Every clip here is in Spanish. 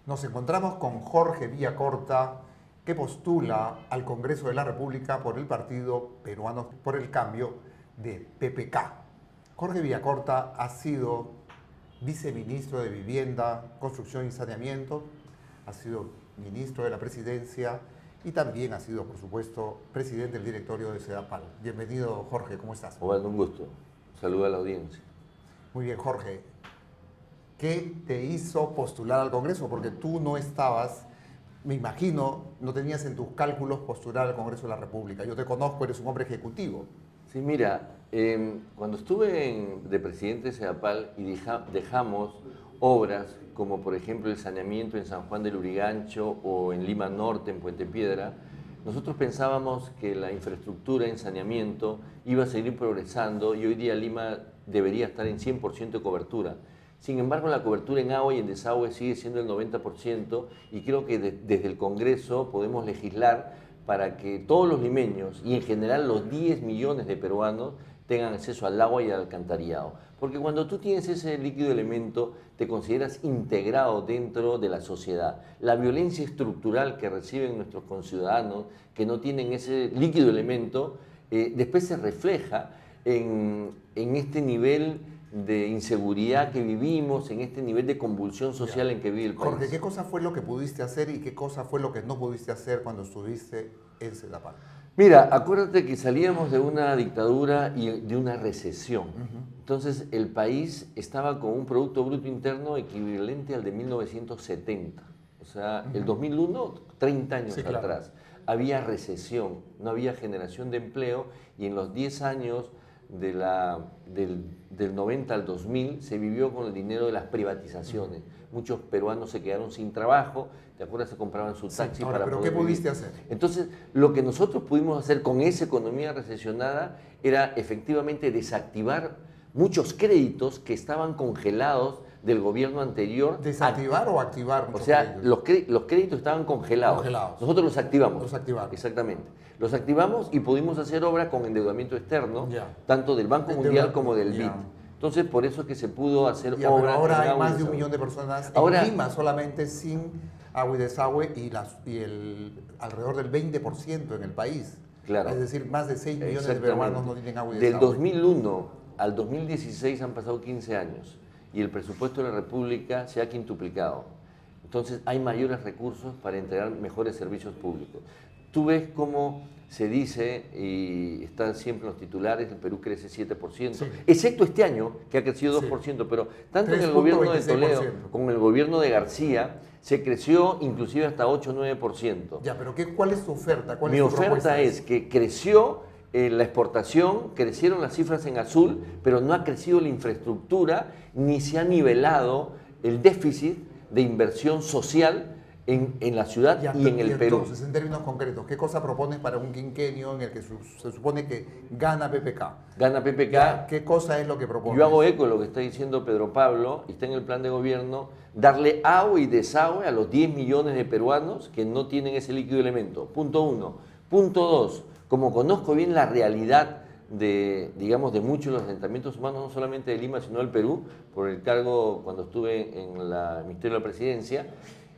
Nos encontramos con Jorge Villacorta, que postula al Congreso de la República por el Partido Peruano por el Cambio de PPK. Jorge Villacorta ha sido viceministro de Vivienda, Construcción y Saneamiento, ha sido ministro de la Presidencia y también ha sido, por supuesto, presidente del directorio de Sedapal. Bienvenido, Jorge, ¿cómo estás? Bueno, un gusto. Saluda a la audiencia. Muy bien, Jorge. ¿Qué te hizo postular al Congreso? Porque tú no estabas, me imagino, no tenías en tus cálculos postular al Congreso de la República. Yo te conozco, eres un hombre ejecutivo. Sí, mira, cuando estuve de presidente de Sedapal y dejamos obras como por ejemplo el saneamiento en San Juan del Lurigancho o en Lima Norte, en Puente Piedra, nosotros pensábamos que la infraestructura en saneamiento iba a seguir progresando y hoy día Lima debería estar en 100% de cobertura. Sin embargo, la cobertura en agua y en desagüe sigue siendo el 90% y creo que desde el Congreso podemos legislar para que todos los limeños y en general los 10 millones de peruanos tengan acceso al agua y al alcantarillado. Porque cuando tú tienes ese líquido elemento, te consideras integrado dentro de la sociedad. La violencia estructural que reciben nuestros conciudadanos que no tienen ese líquido elemento, después se refleja en este nivel de inseguridad que vivimos, en este nivel de convulsión social en que vive el país. Jorge, ¿qué cosa fue lo que pudiste hacer y qué cosa fue lo que no pudiste hacer cuando estuviste en Sedapal? Mira, acuérdate que salíamos de una dictadura y de una recesión. Entonces el país estaba con un Producto Bruto Interno equivalente al de 1970. O sea, el 2001, 30 años atrás. Había recesión, no había generación de empleo y en los 10 años del 90 al 2000 se vivió con el dinero de las privatizaciones. Muchos peruanos se quedaron sin trabajo, ¿te acuerdas? Se compraban su taxi para ¿pero poder qué pudiste vivir. hacer? Entonces, lo que nosotros pudimos hacer con esa economía recesionada era efectivamente desactivar muchos créditos que estaban congelados del gobierno anterior. ¿Desactivar o activar? O sea, los créditos estaban congelados. Nosotros los activamos. Los activaron. Exactamente. Los activamos y pudimos hacer obra con endeudamiento externo, tanto del Banco Mundial como del BID. Entonces, por eso es que se pudo hacer obra. Pero ahora hay más de 1 millón de personas en Lima solamente sin agua y desagüe y alrededor del 20% en el país. Claro. Es decir, más de 6 millones de peruanos no tienen agua y desagüe. desagüe. Del 2001 al 2016 han pasado 15 años y el presupuesto de la República se ha quintuplicado. Entonces, hay mayores recursos para entregar mejores servicios públicos. Tú ves cómo se dice, y está siempre en los titulares, el Perú crece 7%, excepto este año, que ha crecido 2%, pero tanto en el gobierno de Toledo como en el gobierno de García, se creció inclusive hasta 8 o 9%. Ya, pero ¿cuál es tu oferta? Mi oferta es que creció la exportación, crecieron las cifras en azul, pero no ha crecido la infraestructura, ni se ha nivelado el déficit de inversión social en la ciudad y en el Perú. Entonces, en términos concretos, ¿qué cosa propones para un quinquenio en el que se supone que gana PPK? Gana PPK. Ya, ¿qué cosa es lo que propones? Yo hago eco de lo que está diciendo Pedro Pablo, y está en el plan de gobierno, darle agua y desagüe a los 10 millones de peruanos que no tienen ese líquido elemento. Punto 1. Punto 2. Como conozco bien la realidad de muchos de los asentamientos humanos, no solamente de Lima, sino del Perú, por el cargo cuando estuve en el Ministerio de la Presidencia,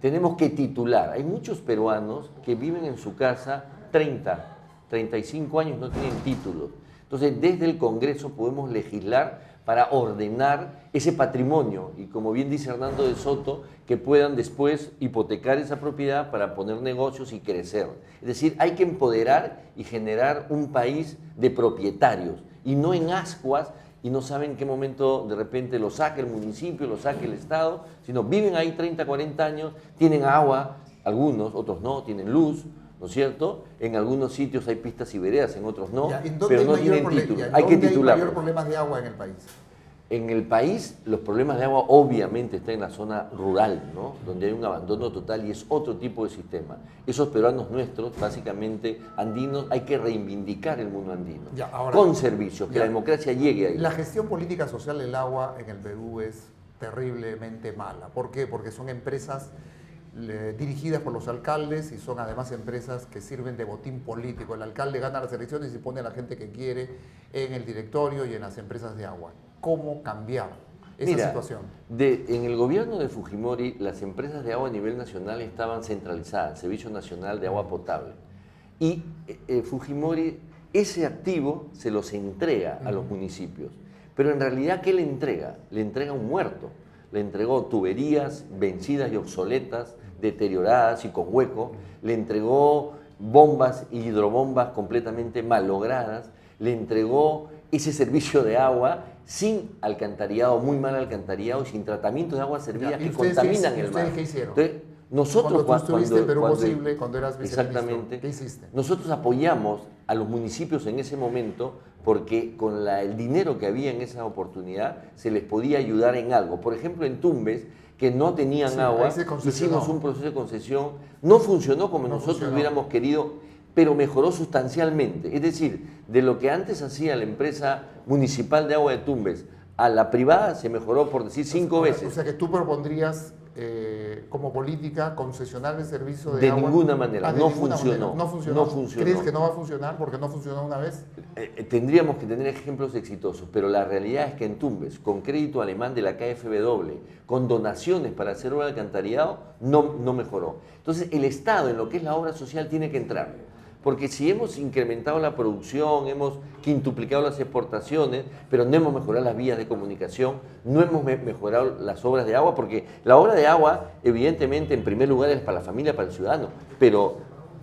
tenemos que titular. Hay muchos peruanos que viven en su casa 30, 35 años, no tienen títulos. Entonces, desde el Congreso podemos legislar para ordenar ese patrimonio y, como bien dice Hernando de Soto, que puedan después hipotecar esa propiedad para poner negocios y crecer. Es decir, hay que empoderar y generar un país de propietarios y no en ascuas y no saben en qué momento de repente lo saque el municipio, lo saque el Estado, sino viven ahí 30, 40 años, tienen agua, algunos, otros no, tienen luz, ¿no es cierto? En algunos sitios hay pistas y veredas, en otros no, pero no tienen título. Hay que titularlos. ¿Dónde hay mayor problemas de agua en el país? En el país, los problemas de agua obviamente están en la zona rural, ¿no? Donde hay un abandono total y es otro tipo de sistema. Esos peruanos nuestros, básicamente andinos, hay que reivindicar el mundo andino. Con servicios, que la democracia llegue ahí. La gestión política social del agua en el Perú es terriblemente mala. ¿Por qué? Porque son empresas dirigidas por los alcaldes y son además empresas que sirven de botín político. El alcalde gana las elecciones y pone a la gente que quiere en el directorio y en las empresas de agua. ¿Cómo cambiar esa Mira, situación? en el gobierno de Fujimori, las empresas de agua a nivel nacional estaban centralizadas, el Servicio Nacional de Agua Potable. Y Fujimori, ese activo se los entrega a los municipios. Pero en realidad, ¿qué le entrega? Le entrega un muerto. Le entregó tuberías vencidas y obsoletas, deterioradas y con hueco. Le entregó bombas y hidrobombas completamente malogradas. Le entregó ese servicio de agua sin alcantarillado, muy mal alcantarillado y sin tratamiento de aguas servidas que contaminan el mar. ¿Ustedes qué hicieron? Entonces, nosotros Cuando tú estuviste en Perú Posible, cuando eras viceministro, exactamente, ¿qué hiciste? nosotros apoyamos a los municipios en ese momento porque con el dinero que había en esa oportunidad se les podía ayudar en algo. Por ejemplo, en Tumbes, que no tenían Sí, agua, ahí se concesionó. hicimos un proceso de concesión, no funcionó como No nosotros funcionó. hubiéramos querido, pero mejoró sustancialmente. Es decir, de lo que antes hacía la empresa municipal de agua de Tumbes a la privada se mejoró, por decir, 5 veces. O sea que tú propondrías como política concesionar el servicio de De agua. ninguna manera, De no ninguna funcionó, manera. No funcionó. no funcionó. ¿Crees que no va a funcionar porque no funcionó una vez? Tendríamos que tener ejemplos exitosos, pero la realidad es que en Tumbes, con crédito alemán de la KfW, con donaciones para hacer obra de alcantarillado, no mejoró. Entonces, el Estado en lo que es la obra social tiene que entrar. Porque si hemos incrementado la producción, hemos quintuplicado las exportaciones, pero no hemos mejorado las vías de comunicación, no hemos mejorado las obras de agua, porque la obra de agua, evidentemente, en primer lugar es para la familia, para el ciudadano, pero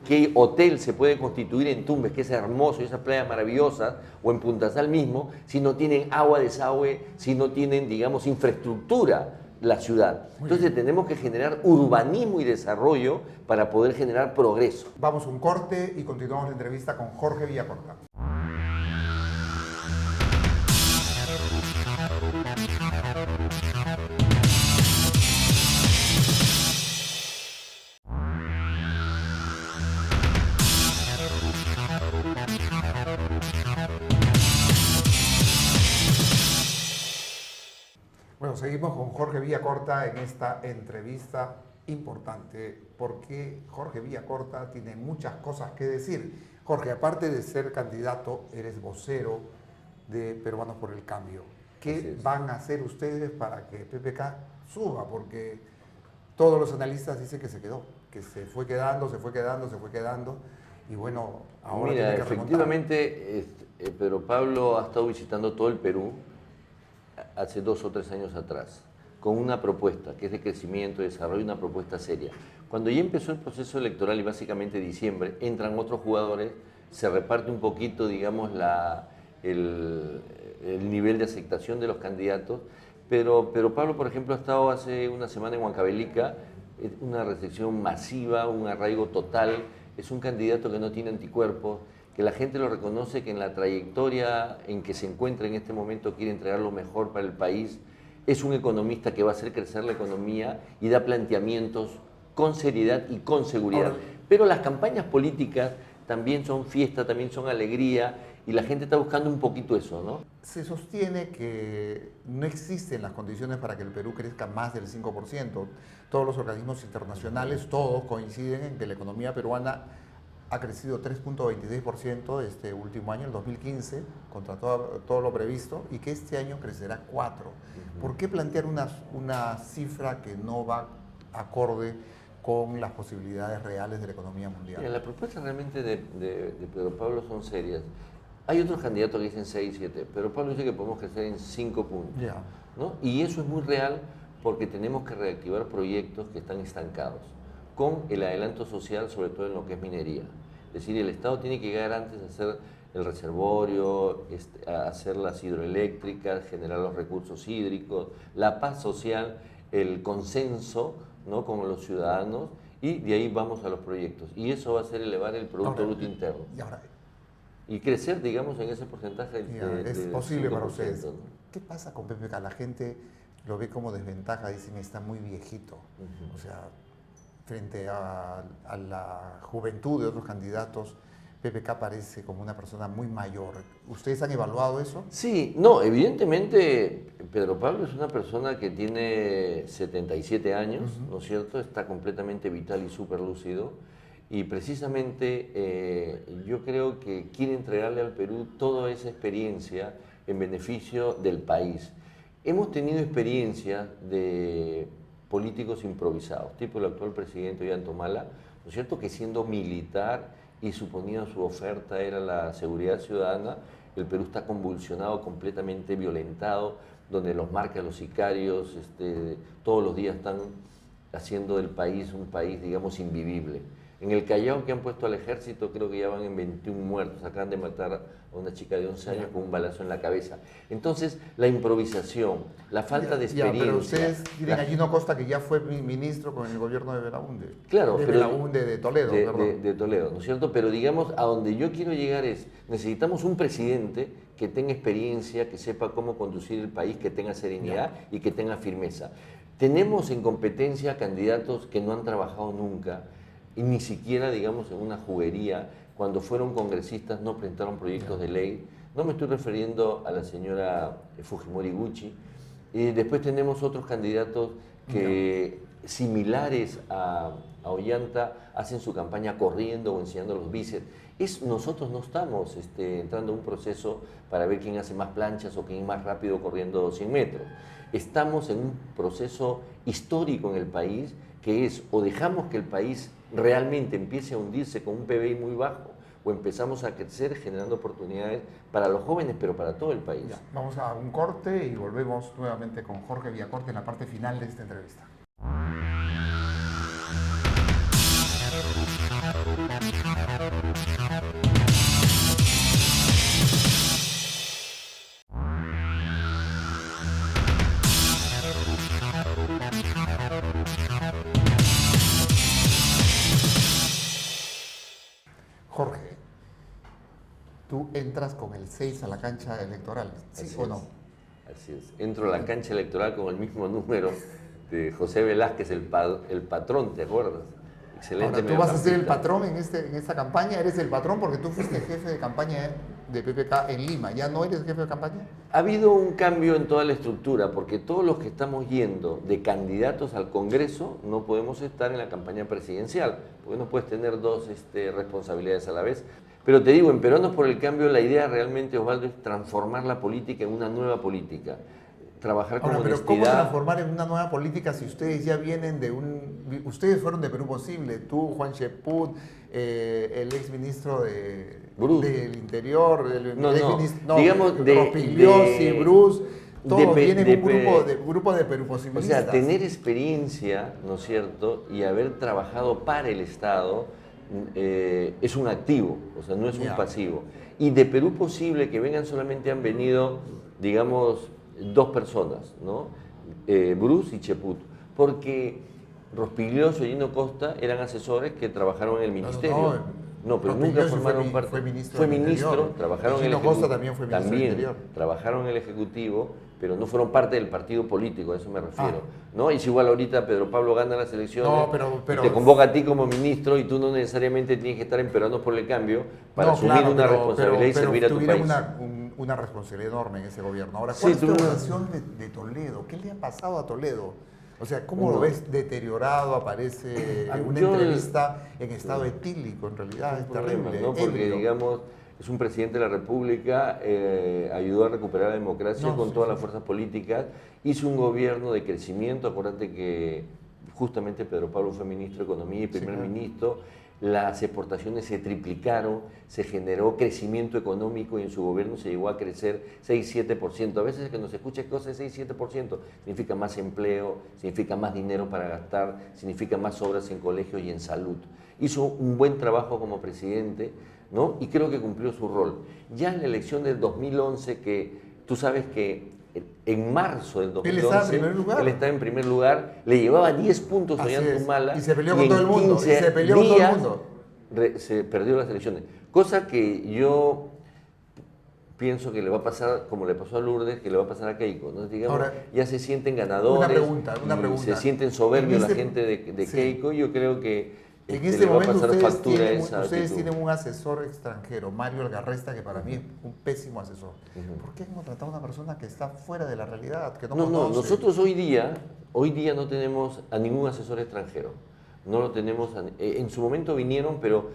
¿qué hotel se puede constituir en Tumbes, que es hermoso y esas playas maravillosas, o en Punta Sal mismo, si no tienen agua, desagüe, si no tienen, digamos, infraestructura la ciudad? Entonces tenemos que generar urbanismo y desarrollo para poder generar progreso. Vamos a un corte y continuamos la entrevista con Jorge Villacorta. Bueno, seguimos con Jorge Villacorta en esta entrevista importante porque Jorge Villacorta tiene muchas cosas que decir. Jorge, aparte de ser candidato, eres vocero de Peruanos por el Cambio. ¿Qué van a hacer ustedes para que PPK suba? Porque todos los analistas dicen que se quedó, que se fue quedando, se fue quedando, se fue quedando. Y bueno, ahora Mira, tiene que efectivamente, Pedro Pablo ha estado visitando todo el Perú hace 2 o 3 años atrás, con una propuesta que es de crecimiento, desarrollo, una propuesta seria. Cuando ya empezó el proceso electoral y básicamente diciembre, entran otros jugadores, se reparte un poquito, digamos, el nivel de aceptación de los candidatos, pero Pablo, por ejemplo, ha estado hace una semana en Huancavelica, una recepción masiva, un arraigo total, es un candidato que no tiene anticuerpos, que la gente lo reconoce, que en la trayectoria en que se encuentra en este momento quiere entregar lo mejor para el país, es un economista que va a hacer crecer la economía y da planteamientos con seriedad y con seguridad. Ahora, pero las campañas políticas también son fiesta, también son alegría, y la gente está buscando un poquito eso, ¿no? se sostiene que no existen las condiciones para que el Perú crezca más del 5%. Todos los organismos internacionales, todos coinciden en que la economía peruana ha crecido 3.26% este último año, el 2015, contra todo lo previsto, y que este año crecerá 4%. ¿Por qué plantear una cifra que no va acorde con las posibilidades reales de la economía mundial? Mira, las propuestas realmente de Pedro Pablo son serias. Hay otros candidatos que dicen 6, 7, pero Pablo dice que podemos crecer en 5 puntos. Ya. ¿No? Y eso es muy real porque tenemos que reactivar proyectos que están estancados, con el adelanto social, sobre todo en lo que es minería. Es decir, el Estado tiene que llegar antes a hacer el reservorio, a hacer las hidroeléctricas, generar los recursos hídricos, la paz social, el consenso, ¿no?, con los ciudadanos, y de ahí vamos a los proyectos. Y eso va a hacer elevar el Producto Bruto Interno. Y crecer, digamos, en ese porcentaje. Es posible para 5%, ustedes. ¿no? ¿Qué pasa con PPK? La gente lo ve como desventaja, dicen está muy viejito. O sea, frente a la juventud de otros candidatos, PPK parece como una persona muy mayor. ¿Ustedes han evaluado eso? Sí, no, evidentemente Pedro Pablo es una persona que tiene 77 años, ¿no es cierto? Está completamente vital y súper lúcido. Y precisamente yo creo que quiere entregarle al Perú toda esa experiencia en beneficio del país. Hemos tenido experiencia de políticos improvisados, tipo el actual presidente Ollanta, ¿no es cierto?, que siendo militar y suponiendo su oferta era la seguridad ciudadana, el Perú está convulsionado, completamente violentado, donde los marcas, los sicarios, todos los días están haciendo del país un país, digamos, invivible. En el Callao, que han puesto al ejército, creo que ya van en 21 muertos. Acaban de matar a una chica de 11 años con un balazo en la cabeza. Entonces, la improvisación, la falta de experiencia... pero ustedes tienen a Gino Costa, que ya fue ministro con el gobierno de Belaúnde. Claro, de pero Belaúnde, de Toledo, perdón. de Toledo, ¿no es cierto? Pero digamos, a donde yo quiero llegar es, necesitamos un presidente que tenga experiencia, que sepa cómo conducir el país, que tenga serenidad y que tenga firmeza. Tenemos en competencia candidatos que no han trabajado nunca, y ni siquiera, digamos, en una juguería, cuando fueron congresistas no presentaron proyectos de ley. No me estoy refiriendo a la señora Fujimori Gucci. Y después tenemos otros candidatos que, similares a Ollanta, hacen su campaña corriendo o enseñando los bíceps. Nosotros no estamos entrando a un proceso para ver quién hace más planchas o quién es más rápido corriendo 100 metros. Estamos en un proceso histórico en el país, que es o dejamos que el país realmente empiece a hundirse con un PBI muy bajo, o empezamos a crecer generando oportunidades para los jóvenes, pero para todo el país. Ya, vamos a un corte y volvemos nuevamente con Jorge Villacorta en la parte final de esta entrevista. Jorge, tú entras con el 6 a la cancha electoral, ¿sí Así o es. no? Así es. Entro a la cancha electoral con el mismo número de José Velázquez, el patrón, ¿te acuerdas? Excelente. Ahora, tú vas a ser el mediocampista. patrón en esta campaña, eres el patrón porque tú fuiste jefe de campaña de PPK en Lima, ¿ya no eres jefe de campaña? Ha habido un cambio en toda la estructura, porque todos los que estamos yendo de candidatos al Congreso no podemos estar en la campaña presidencial, porque no puedes tener dos responsabilidades a la vez. Pero te digo, en Peruanos por el Cambio, la idea realmente, Osvaldo, es transformar la política en una nueva política. Trabajar con Ahora, pero ¿cómo honestidad. transformar en una nueva política si ustedes ya vienen de un... Ustedes fueron de Perú Posible, tú, Juan Cheput, el exministro del Interior, No, digamos, Rospigliosi, Bruce, todos vienen de un grupo de Perú O Posibilistas. sea, tener experiencia, ¿no es cierto?, y haber trabajado para el Estado es un activo, o sea, no es un pasivo. Y de Perú Posible, que vengan solamente han venido, digamos, dos personas, ¿no? Bruce y Cheput, porque Rospigliosi y Gino Costa eran asesores que trabajaron en el ministerio. No, pero nunca formaron parte. Fue ministro. Fue ministro, trabajaron en el Gino Costa también fue ministro del Interior. Trabajaron en el Ejecutivo, pero no fueron parte del partido político, a eso me refiero. ¿No? Es igual ahorita Pedro Pablo gana las elecciones, y te convoca a ti como ministro y tú no necesariamente tienes que estar en Peruanos por el Cambio para asumir una responsabilidad y servir a tu país. Una responsabilidad enorme en ese gobierno. Ahora, ¿cuál es tu relación de Toledo? ¿Qué le ha pasado a Toledo? O sea, ¿cómo lo ves deteriorado? Aparece en una entrevista en estado etílico, en realidad es terrible. ¿No? Porque, digamos, es un presidente de la República, ayudó a recuperar la democracia con todas las fuerzas políticas, hizo un gobierno de crecimiento. Acuérdate que justamente Pedro Pablo fue ministro de Economía y primer ministro. Las exportaciones se triplicaron, se generó crecimiento económico y en su gobierno se llegó a crecer 6-7%. A veces que nos escucha cosas de 6-7%, significa más empleo, significa más dinero para gastar, significa más obras en colegios y en salud. Hizo un buen trabajo como presidente, ¿no? Y creo que cumplió su rol. Ya en la elección del 2011, que tú sabes que en marzo del 2011, él estaba en primer lugar, le llevaba 10 puntos a Ollanta y se peleó con todo el mundo, se perdió las elecciones. Cosa que yo pienso que le va a pasar, como le pasó a Lourdes, que le va a pasar a Keiko, ¿no? Digamos, ahora, ya se sienten ganadores, una pregunta. Se sienten soberbios la gente de Keiko, y yo creo que en este momento ustedes tienen un asesor extranjero, Mario Algarresta, que para mí es un pésimo asesor. ¿Por qué han contratado a una persona que está fuera de la realidad, que no conoce? Nosotros hoy día no tenemos a ningún asesor extranjero. No lo tenemos, en su momento vinieron, pero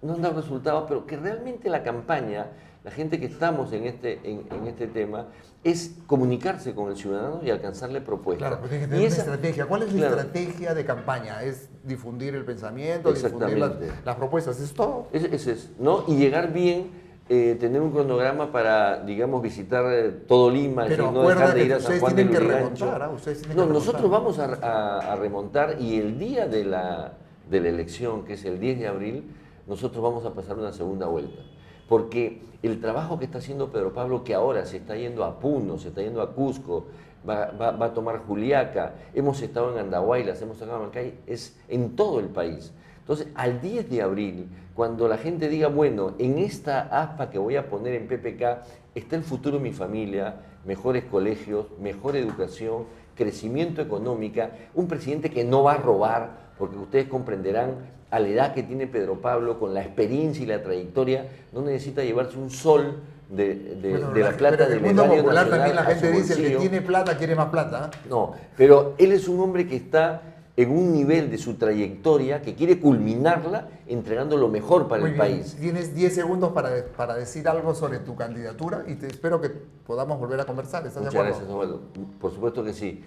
no han dado resultados, pero que realmente la campaña la gente que estamos en este tema, es comunicarse con el ciudadano y alcanzarle propuestas. Claro, pero tiene que tener Y una esa- estrategia. ¿Cuál es la claro, estrategia de campaña? ¿Es difundir el pensamiento, difundir Exactamente. las propuestas? ¿Es todo? Ese es, ¿no? Y llegar bien, tener un cronograma para, digamos, visitar todo Lima, es Pero decir, no dejar de acuérdate ir a que San ustedes Juan del tienen que Lurigancho. remontar, ¿ah? Ustedes tienen No, que nosotros remontar. vamos a remontar y el día de la elección, que es el 10 de abril, nosotros vamos a pasar una segunda vuelta. Porque el trabajo que está haciendo Pedro Pablo, que ahora se está yendo a Puno, se está yendo a Cusco, va a tomar Juliaca, hemos estado en Andahuaylas, hemos estado en Mancay, es en todo el país. Entonces, al 10 de abril, cuando la gente diga, bueno, en esta aspa que voy a poner en PPK está el futuro de mi familia, mejores colegios, mejor educación, crecimiento económica, un presidente que no va a robar, porque ustedes comprenderán, a la edad que tiene Pedro Pablo, con la experiencia y la trayectoria, no necesita llevarse un sol Bueno, de la plata pero en del el mundo erario popular nacional también la a gente su dice, el que bolsillo. tiene plata quiere más plata. No, pero él es un hombre que está en un nivel de su trayectoria que quiere culminarla entregando lo mejor para Muy el bien, país. tienes 10 segundos para decir algo sobre tu candidatura y te espero que podamos volver a conversar. ¿Estás de Muchas acuerdo? gracias, Osvaldo. Por supuesto que sí.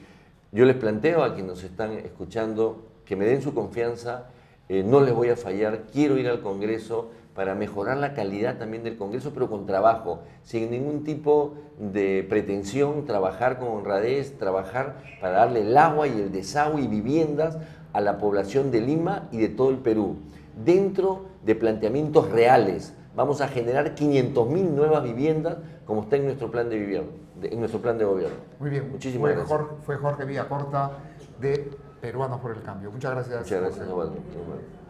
Yo les planteo a quienes nos están escuchando que me den su confianza, no les voy a fallar, quiero ir al Congreso para mejorar la calidad también del Congreso, pero con trabajo, sin ningún tipo de pretensión, trabajar con honradez, trabajar para darle el agua y el desagüe y viviendas a la población de Lima y de todo el Perú, dentro de planteamientos reales. Vamos a generar 500.000 nuevas viviendas, como está en nuestro plan de gobierno. Muy bien, Muchísimas gracias. Fue Jorge Villacorta de Peruanos por el Cambio. Muchas gracias. Muchas gracias, Jorge. Osvaldo.